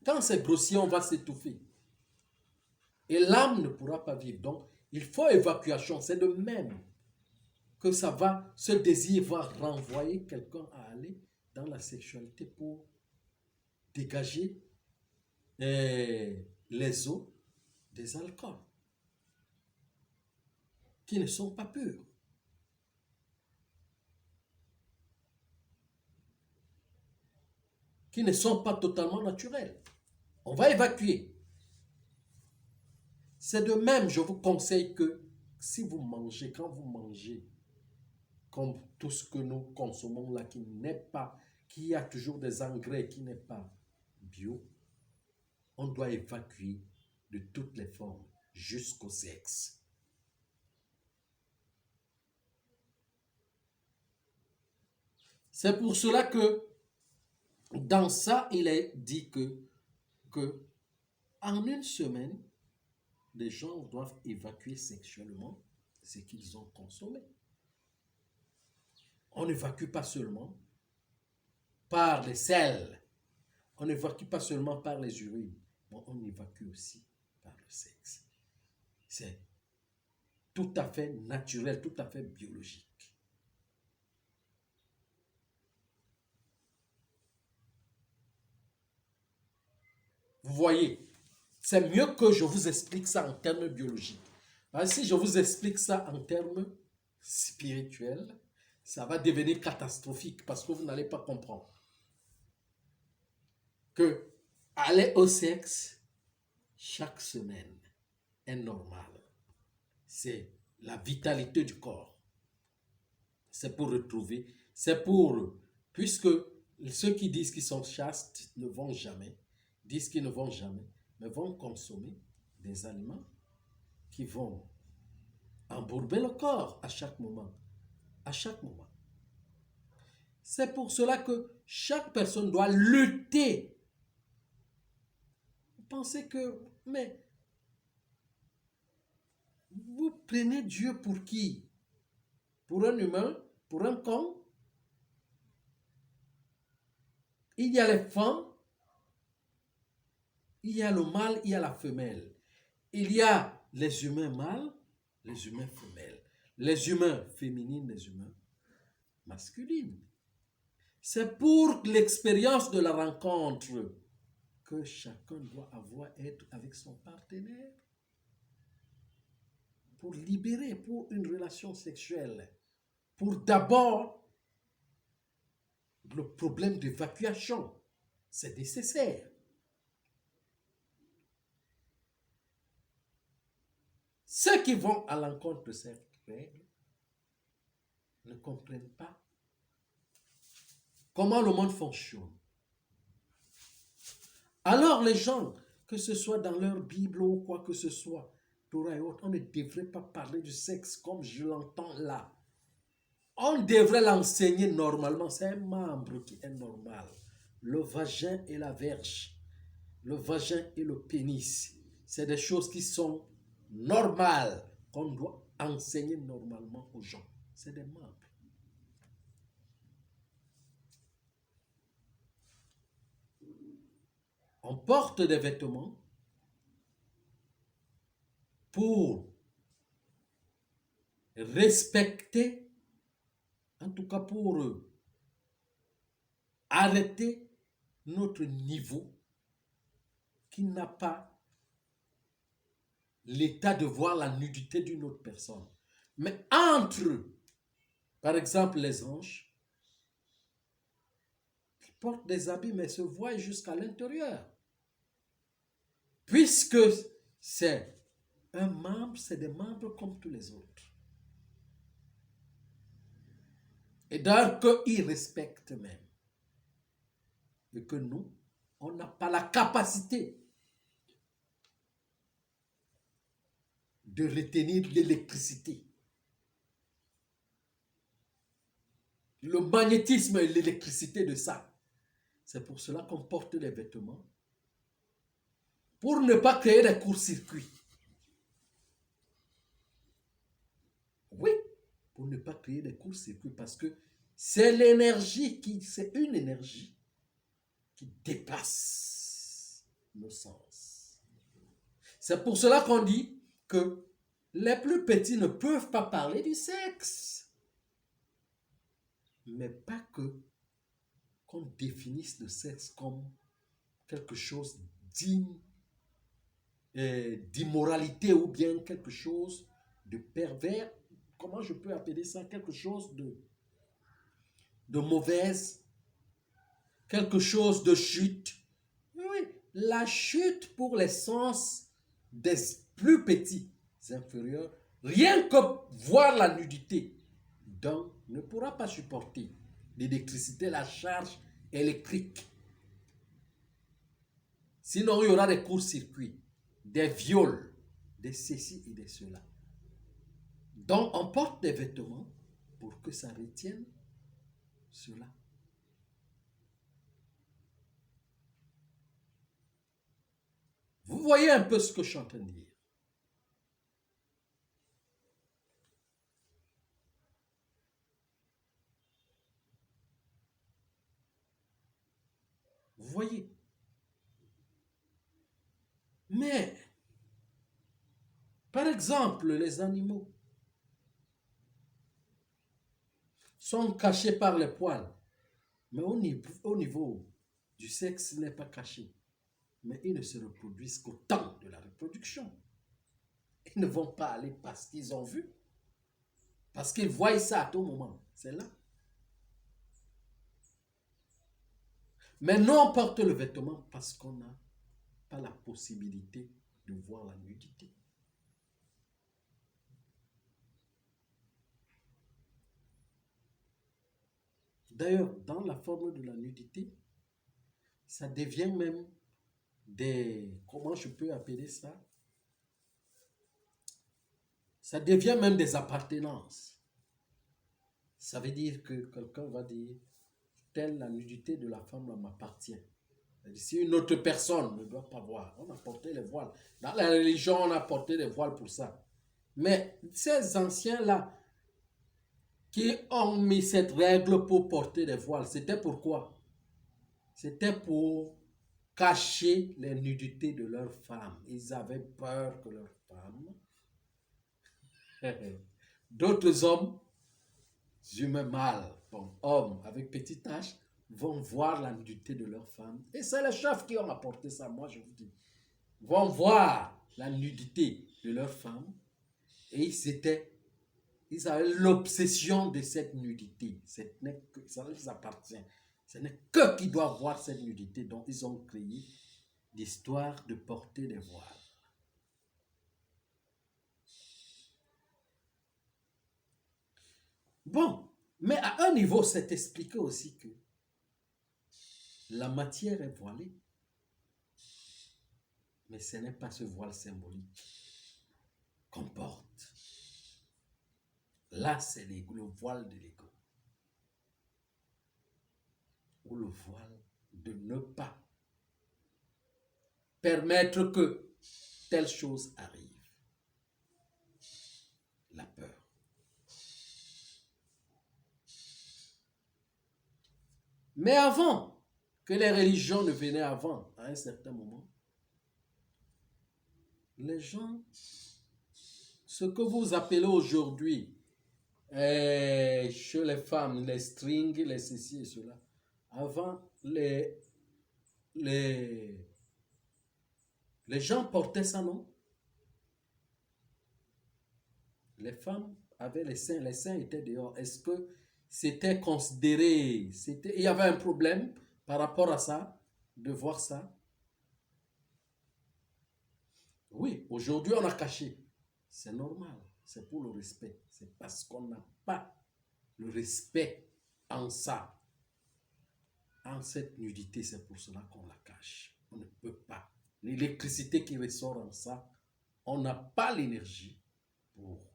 Quand c'est grossier, on va s'étouffer. Et l'âme ne pourra pas vivre. Donc, il faut évacuation. C'est de même que ce désir va renvoyer quelqu'un à aller dans la sexualité pour dégager les eaux des alcools qui ne sont pas purs. Qui ne sont pas totalement naturels. On va évacuer. C'est de même, je vous conseille que si vous mangez, quand vous mangez, comme tout ce que nous consommons là, qui a toujours des engrais, qui n'est pas bio, on doit évacuer de toutes les formes jusqu'au sexe. C'est pour cela que dans ça, il est dit que en une semaine, les gens doivent évacuer sexuellement ce qu'ils ont consommé. On n'évacue pas seulement par les selles, on n'évacue pas seulement par les urines, mais on évacue aussi par le sexe. C'est tout à fait naturel, tout à fait biologique. Vous voyez, c'est mieux que je vous explique ça en termes biologiques. Parce que si je vous explique ça en termes spirituels, ça va devenir catastrophique parce que vous n'allez pas comprendre que aller au sexe chaque semaine est normal. C'est la vitalité du corps. C'est pour retrouver, puisque ceux qui disent qu'ils sont chastes ne vont jamais, disent qu'ils ne vont jamais, mais vont consommer des aliments qui vont embourber le corps à chaque moment. À chaque moment. C'est pour cela que chaque personne doit lutter. Vous pensez que, mais vous prenez Dieu pour qui? Pour un humain? Pour un con? Il y a les femmes, il y a le mâle, il y a la femelle. Il y a les humains mâles, les humains femelles. Les humains féminines, les humains masculines. C'est pour l'expérience de la rencontre que chacun doit être avec son partenaire pour libérer, pour une relation sexuelle. Pour d'abord le problème d'évacuation. C'est nécessaire. Ceux qui vont à l'encontre de cette règle ne comprennent pas comment le monde fonctionne. Alors les gens, que ce soit dans leur Bible ou quoi que ce soit, Torah et autres, on ne devrait pas parler du sexe comme je l'entends là. On devrait l'enseigner normalement. C'est un membre qui est normal. Le vagin et la verge. Le vagin et le pénis. C'est des choses qui sont normales, qu'on doit enseigner normalement aux gens. C'est des membres. On porte des vêtements pour respecter, en tout cas pour arrêter notre niveau qui n'a pas l'état de voir la nudité d'une autre personne. Mais entre, par exemple, les anges, ils portent des habits mais se voient jusqu'à l'intérieur. Puisque c'est un membre, c'est des membres comme tous les autres. Et d'ailleurs qu'ils respectent même. Et que nous, on n'a pas la capacité de retenir l'électricité. Le magnétisme et l'électricité de ça. C'est pour cela qu'on porte les vêtements. Pour ne pas créer des courts-circuits. Oui, pour ne pas créer des courts-circuits parce que c'est une énergie qui dépasse nos sens. C'est pour cela qu'on dit que les plus petits ne peuvent pas parler du sexe. Mais pas que qu'on définisse le sexe comme quelque chose digne d'immoralité ou bien quelque chose de pervers. Comment je peux appeler ça? Quelque chose de mauvaise, quelque chose de chute. Oui, la chute pour les sens des plus petits inférieurs, rien que voir la nudité, donc ne pourra pas supporter l'électricité, la charge électrique. Sinon, il y aura des courts-circuits, des viols, des ceci et de cela. Donc, on porte des vêtements pour que ça retienne cela. Vous voyez un peu ce que je suis en train de dire. Vous voyez. Mais, par exemple, les animaux sont cachés par les poils. Mais au niveau du sexe, il n'est pas caché. Mais ils ne se reproduisent qu'au temps de la reproduction. Ils ne vont pas aller parce qu'ils ont vu. Parce qu'ils voient ça à tout moment. C'est là. Mais nous, on porte le vêtement parce qu'on n'a pas la possibilité de voir la nudité. D'ailleurs, dans la forme de la nudité, ça devient même des... Comment je peux appeler ça? Ça devient même des appartenances. Ça veut dire que quelqu'un va dire, telle la nudité de la femme m'appartient. Si une autre personne ne doit pas voir, on a porté les voiles. Dans la religion, on a porté les voiles pour ça. Mais ces anciens-là, qui ont mis cette règle pour porter les voiles, c'était pourquoi? C'était pour cacher les nudités de leurs femmes. Ils avaient peur que leurs femmes, d'autres hommes, humains mâles, bon, hommes avec petites taches, vont voir la nudité de leurs femmes. Et c'est les chefs qui ont apporté ça, moi je vous dis. Vont voir la nudité de leurs femmes. Et ils avaient l'obsession de cette nudité. Ça les appartient. Ce n'est qu'eux qui doivent voir cette nudité. Donc ils ont créé l'histoire de porter des voiles. Bon, mais à un niveau, c'est expliqué aussi que la matière est voilée. Mais ce n'est pas ce voile symbolique qu'on porte. Là, c'est le voile de l'ego. Ou le voile de ne pas permettre que telle chose arrive. La peur. Mais avant que les religions ne venaient avant, à un certain moment, les gens, ce que vous appelez aujourd'hui, chez les femmes, les strings, les ceci et cela, avant, les gens portaient ça, non? Les femmes avaient les seins étaient dehors. Est-ce que c'était considéré, il y avait un problème par rapport à ça, de voir ça? Oui, aujourd'hui on a caché. C'est normal, c'est pour le respect. C'est parce qu'on n'a pas le respect en ça, en cette nudité, c'est pour cela qu'on la cache. On ne peut pas. L'électricité qui ressort en ça, on n'a pas l'énergie pour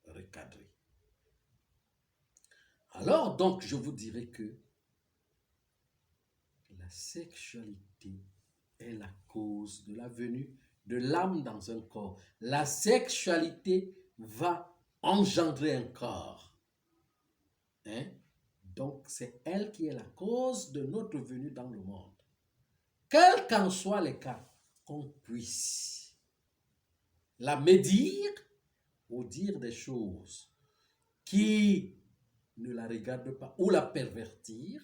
recadrer. Alors, donc, je vous dirais que la sexualité est la cause de la venue de l'âme dans un corps. La sexualité va engendrer un corps. Hein? Donc, c'est elle qui est la cause de notre venue dans le monde. Quel qu'en soit le cas, qu'on puisse la médire ou dire des choses qui ne la regardent pas ou la pervertir,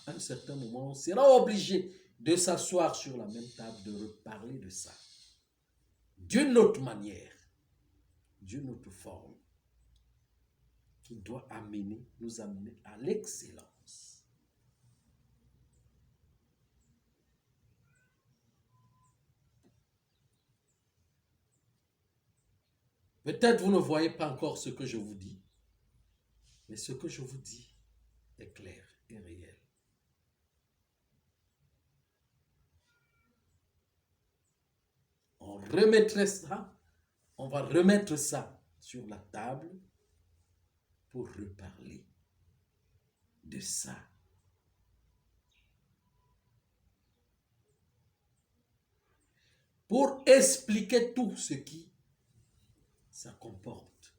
à un certain moment, on sera obligé de s'asseoir sur la même table, de reparler de ça. D'une autre manière, d'une autre forme, qui doit nous amener à l'excellence. Peut-être vous ne voyez pas encore ce que je vous dis, mais ce que je vous dis est clair et réel. On remettrait ça, on va remettre ça sur la table pour reparler de ça. Pour expliquer tout ce qui ça comporte.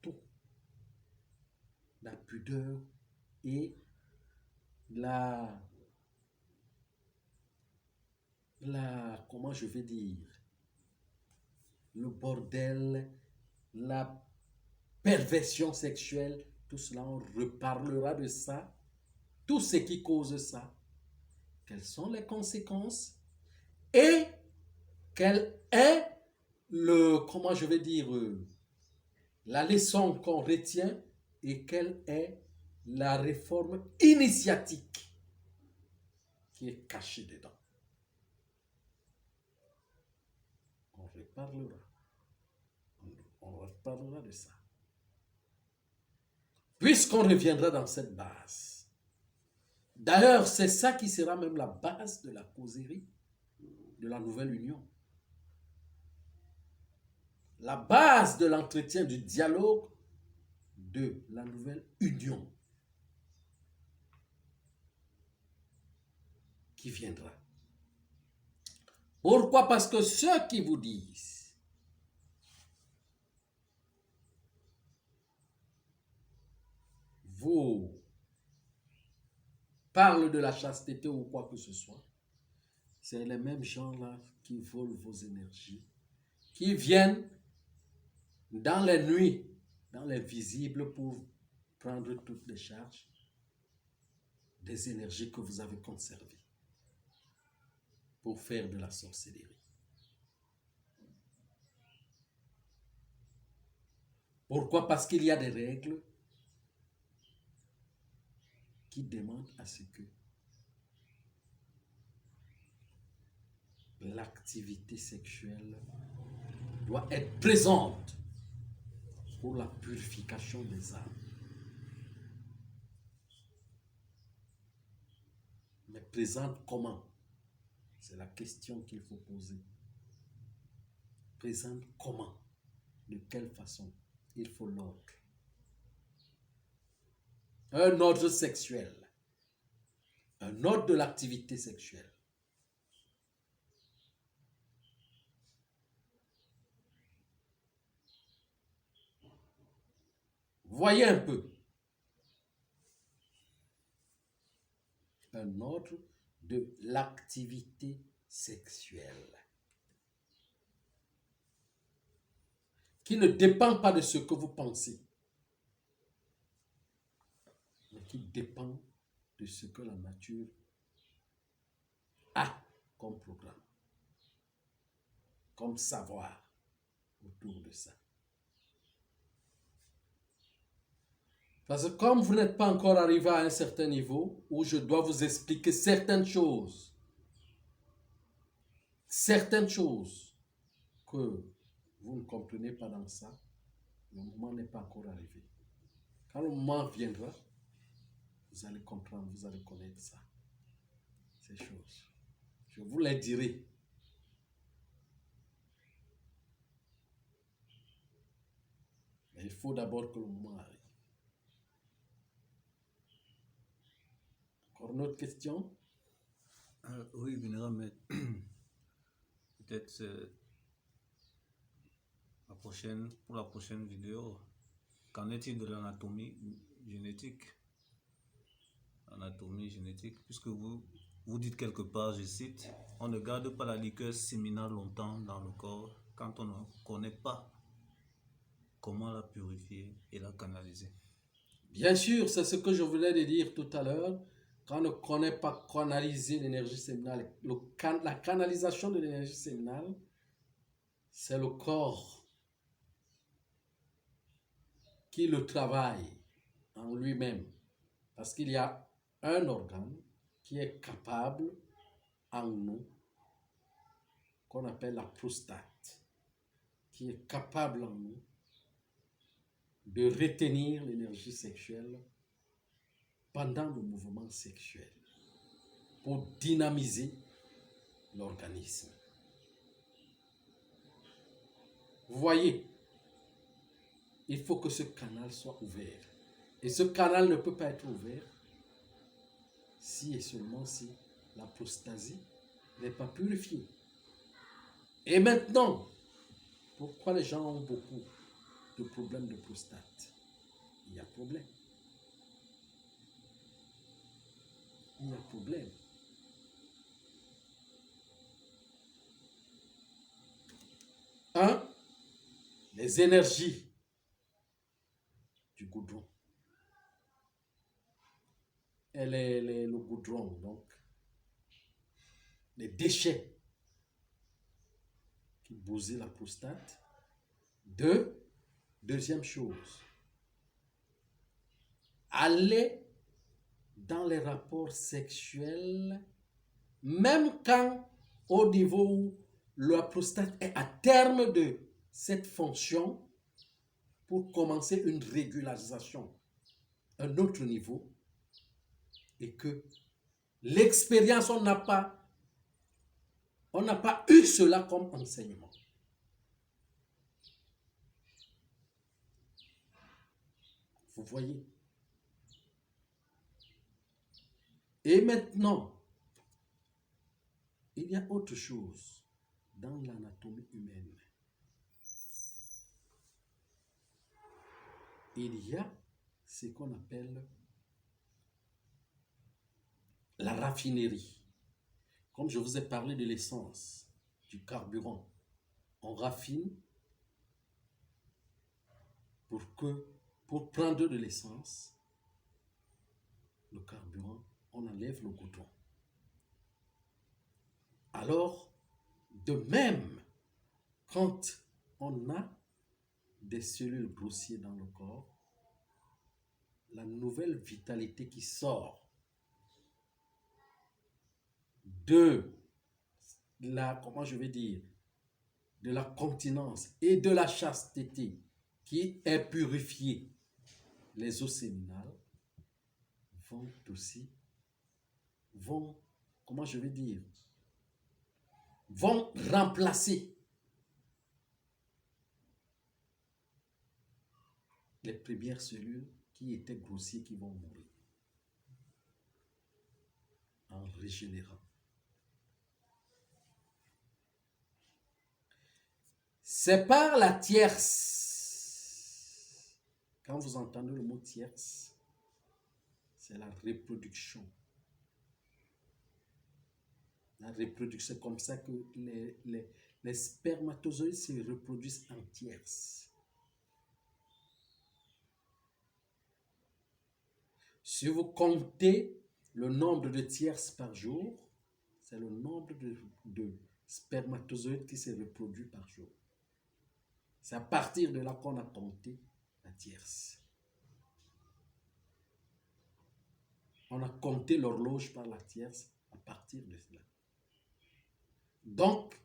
Tout. La pudeur et comment je vais dire, le bordel, la perversion sexuelle, tout cela, on reparlera de ça, tout ce qui cause ça, quelles sont les conséquences et quel est comment je vais dire, la leçon qu'on retient et quelle est la réforme initiatique qui est cachée dedans. On reparlera. On reparlera de ça. Puisqu'on reviendra dans cette base. D'ailleurs, c'est ça qui sera même la base de la causerie de la nouvelle union. La base de l'entretien, du dialogue de la nouvelle union qui viendra. Pourquoi? Parce que ceux qui vous disent vous parlent de la chasteté ou quoi que ce soit, c'est les mêmes gens-là qui volent vos énergies, qui viennent dans les nuits, dans les visibles pour prendre toutes les charges des énergies que vous avez conservées pour faire de la sorcellerie. Pourquoi? Parce qu'il y a des règles qui demandent à ce que l'activité sexuelle doit être présente pour la purification des âmes. Mais présente comment? C'est la question qu'il faut poser. Présente comment? De quelle façon? Il faut l'ordre. Un ordre sexuel. Un ordre de l'activité sexuelle. Voyez un peu. Un ordre de l'activité sexuelle. Qui ne dépend pas de ce que vous pensez, mais qui dépend de ce que la nature a comme programme, comme savoir autour de ça. Parce que comme vous n'êtes pas encore arrivé à un certain niveau où je dois vous expliquer certaines choses que vous ne comprenez pas dans ça, le moment n'est pas encore arrivé. Quand le moment viendra, vous allez comprendre, vous allez connaître ça, ces choses. Je vous les dirai. Mais il faut d'abord que le moment arrive. Encore une autre question? Oui, Vénéra, mais peut-être pour la prochaine vidéo, qu'en est-il de l'anatomie génétique? Anatomie génétique, puisque vous Vous dites quelque part, je cite, on ne garde pas la liqueur séminale longtemps dans le corps quand on ne connaît pas comment la purifier et la canaliser. Bien sûr, c'est ce que je voulais te dire tout à l'heure. Quand on ne connaît pas canaliser l'énergie séminale, la canalisation de l'énergie séminale, c'est le corps qui le travaille en lui-même. Parce qu'il y a un organe qui est capable en nous, qu'on appelle la prostate, qui est capable en nous de retenir l'énergie sexuelle pendant le mouvement sexuel pour dynamiser l'organisme. Vous voyez, il faut que ce canal soit ouvert. Et ce canal ne peut pas être ouvert si et seulement si la prostasie n'est pas purifiée. Et maintenant, pourquoi les gens ont beaucoup de problèmes de prostate? Il y a problème. Il y a problème. Un, les énergies du goudron. Et le goudron, donc, les déchets qui bousillent la prostate. Deux, deuxième chose, aller dans les rapports sexuels, même quand au niveau où la prostate est à terme de cette fonction, pour commencer une régularisation, un autre niveau, et que l'expérience, on n'a pas eu cela comme enseignement. Vous voyez? Et maintenant, il y a autre chose dans l'anatomie humaine. Il y a ce qu'on appelle la raffinerie. Comme je vous ai parlé de l'essence, du carburant, on raffine pour prendre de l'essence, le carburant, on enlève le goudron. Alors, de même, quand on a des cellules grossières dans le corps, la nouvelle vitalité qui sort de la, comment je vais dire, de la continence et de la chasteté qui est purifiée, les eaux séminales vont, comment je vais dire, vont remplacer les premières cellules qui étaient grossières, qui vont mourir en régénérant. C'est par la tierce. Quand vous entendez le mot tierce, c'est la reproduction. La reproduction, c'est comme ça que les spermatozoïdes se reproduisent en tierce. Si vous comptez le nombre de tierces par jour, c'est le nombre de spermatozoïdes qui se reproduisent par jour. C'est à partir de là qu'on a compté la tierce. On a compté l'horloge par la tierce à partir de cela. Donc,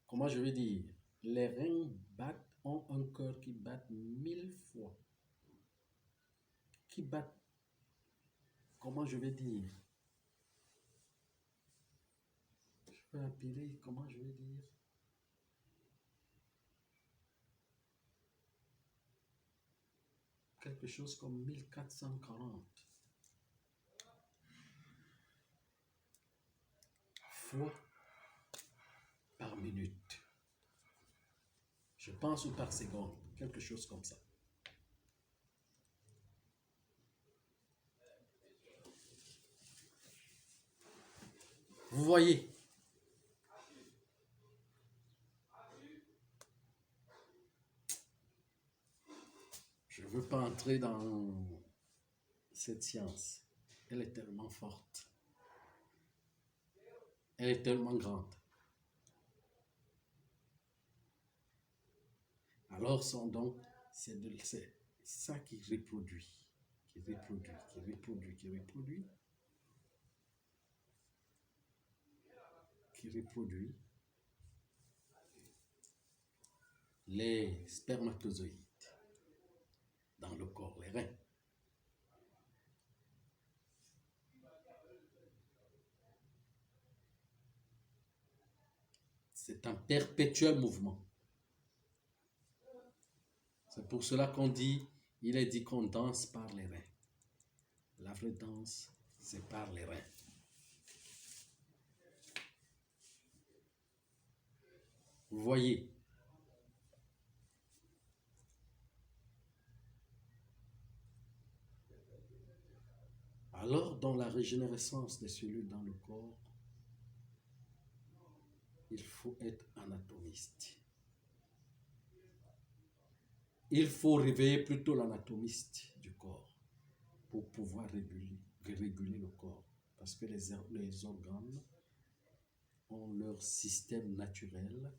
comment je vais dire, les reins ont un cœur qui bat 1000 fois. Qui bat, comment je vais dire, je peux appeler, comment je vais dire, quelque chose comme 1440 fois par minute. Je pense, ou par seconde, quelque chose comme ça. Vous voyez, je ne veux pas entrer dans cette science. Elle est tellement forte. Elle est tellement grande. Alors, c'est ça qui reproduit, qui reproduit, qui reproduit, qui reproduit, qui reproduit les spermatozoïdes dans le corps, les reins. C'est un perpétuel mouvement. C'est pour cela qu'on dit, il est dit qu'on danse par les reins. La vraie danse, c'est par les reins. Vous voyez, alors dans la régénérescence des cellules dans le corps, il faut être anatomiste. Il faut réveiller plutôt l'anatomiste du corps pour pouvoir réguler le corps. Parce que les organes ont leur système naturel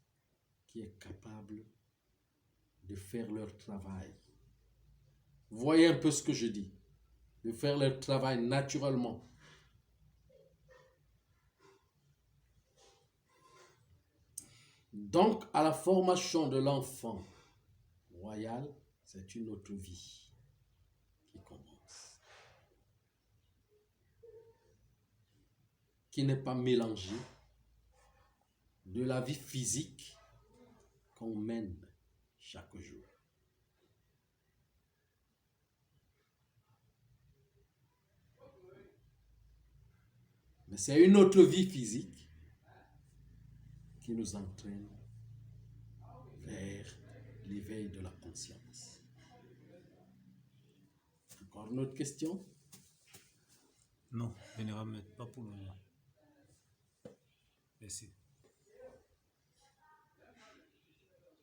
qui est capable de faire leur travail. Vous voyez un peu ce que je dis, de faire leur travail naturellement. Donc, à la formation de l'enfant royal, c'est une autre vie qui commence, qui n'est pas mélangée de la vie physique qu'on mène chaque jour. Mais c'est une autre vie physique qui nous entraîne vers l'éveil de la conscience. Encore une autre question? Non, Vénérable, pas pour le moment. Merci.